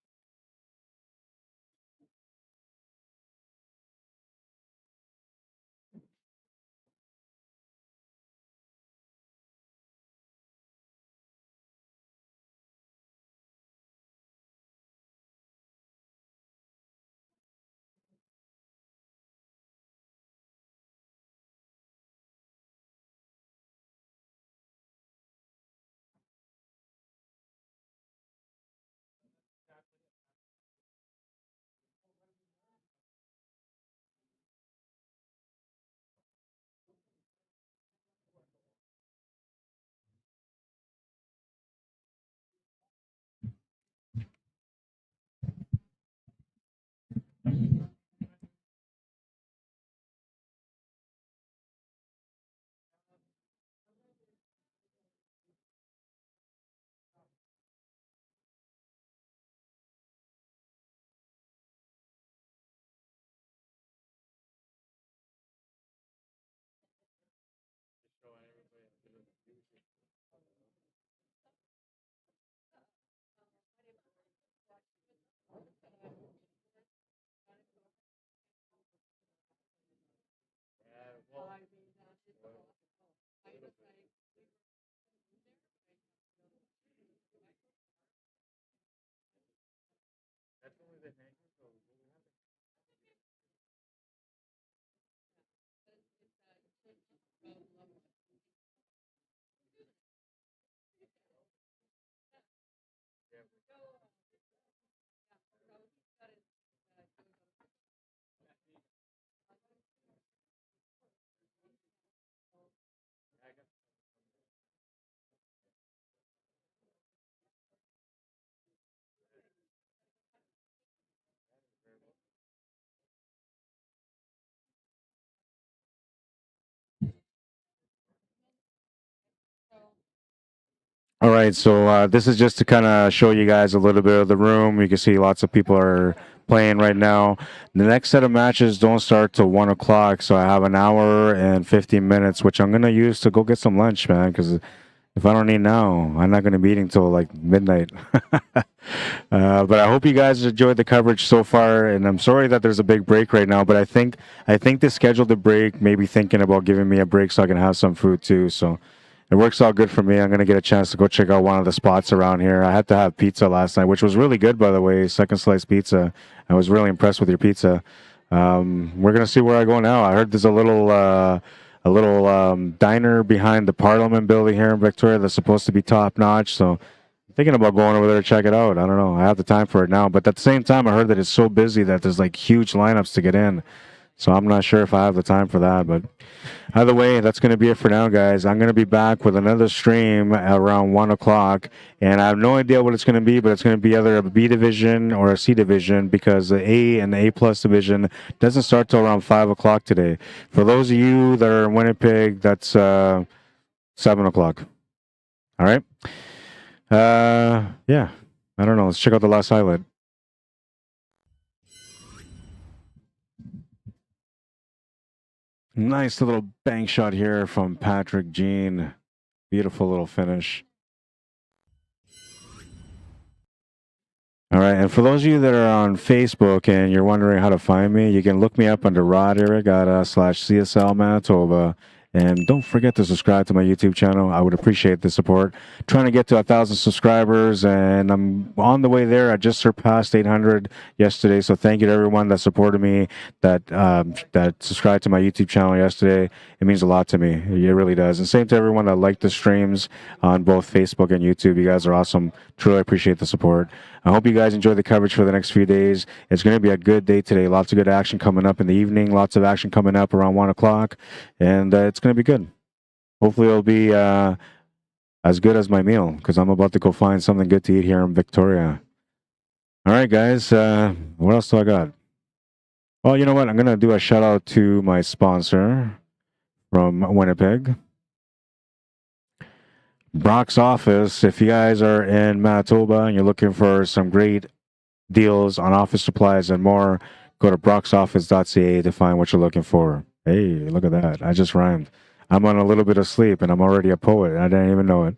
All right, so this is just to kind of show you guys a little bit of the room. You can see lots of people are playing right now. The next set of matches don't start till 1 o'clock, so I have an hour and 15 minutes, which I'm gonna use to go get some lunch, man. Because if I don't eat now, I'm not gonna be eating till like midnight. But I hope you guys enjoyed the coverage so far, and I'm sorry that there's a big break right now. But I think they scheduled the break, maybe thinking about giving me a break so I can have some food too. So. It works out good for me. I'm going to get a chance to go check out one of the spots around here. I had to have pizza last night, which was really good, by the way. Second Slice Pizza. I was really impressed with your pizza. We're going to see where I go now. I heard there's a little diner behind the Parliament building here in Victoria that's supposed to be top notch. So I'm thinking about going over there to check it out. I don't know. I have the time for it now. But at the same time, I heard that it's so busy that there's like huge lineups to get in. So I'm not sure if I have the time for that. But either way, that's going to be it for now, guys. I'm going to be back with another stream around 1 o'clock. And I have no idea what it's going to be, but it's going to be either a B division or a C division because the A and the A plus division doesn't start till around 5 o'clock today. For those of you that are in Winnipeg, that's 7 o'clock. All right? Yeah. I don't know. Let's check out the last highlight. Nice little bank shot here from Patrick Jean. Beautiful little finish. All right, and for those of you that are on Facebook and you're wondering how to find me, you can look me up under Rod Irrigata /CSL Manitoba. And don't forget to subscribe to my YouTube channel. I would appreciate the support. Trying to get to 1,000 subscribers, and I'm on the way there. I just surpassed 800 yesterday, so thank you to everyone that supported me, that subscribed to my YouTube channel yesterday. It means a lot to me. It really does. And same to everyone that liked the streams on both Facebook and YouTube. You guys are awesome. Truly appreciate the support. I hope you guys enjoy the coverage for the next few days. It's going to be a good day today. Lots of good action coming up in the evening. Lots of action coming up around 1 o'clock. And it's going to be good. Hopefully it'll be as good as my meal because I'm about to go find something good to eat here in Victoria. All right, guys. What else do I got? Well, you know what? I'm going to do a shout out to my sponsor from Winnipeg. Brock's Office. If you guys are in Manitoba and you're looking for some great deals on office supplies and more, go to brocksoffice.ca to find what you're looking for. Hey, look at that. I just rhymed. I'm on a little bit of sleep and I'm already a poet. I didn't even know it.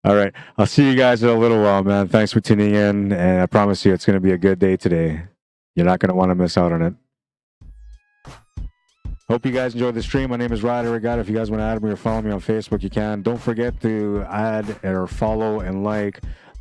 All right. I'll see you guys in a little while, man. Thanks for tuning in. And I promise you it's going to be a good day today. You're not going to want to miss out on it. Hope you guys enjoyed the stream. My name is Rod Irrigata. If you guys want to add me or follow me on Facebook, you can. Don't forget to add or follow and like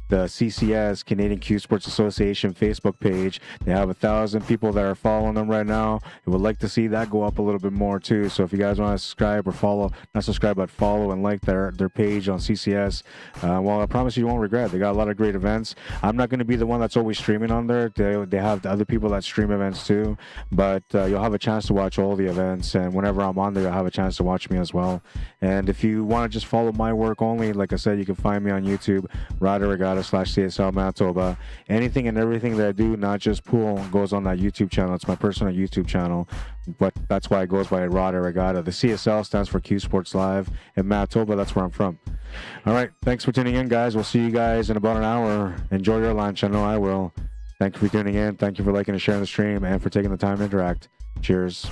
the CCS, Canadian Q Sports Association Facebook page. They have 1,000 people that are following them right now. I would like to see that go up a little bit more too. So if you guys want to subscribe or follow, not subscribe, but follow and like their page on CCS, well, I promise you won't regret. They got a lot of great events. I'm not going to be the one that's always streaming on there. They have the other people that stream events too, but you'll have a chance to watch all the events. And whenever I'm on there, you'll have a chance to watch me as well. And if you want to just follow my work only, like I said, you can find me on YouTube, Rod Irrigata /CSL Manitoba. Anything and everything that I do, not just pool, goes on that YouTube channel. It's my personal YouTube channel, but that's why it goes by Rod Irrigata. The CSL stands for Q Sports Live. In Manitoba, that's where I'm from. All right, thanks for tuning in, guys. We'll see you guys in about an hour. Enjoy your lunch. I know I will. Thank you for tuning in. Thank you for liking and sharing the stream and for taking the time to interact. Cheers.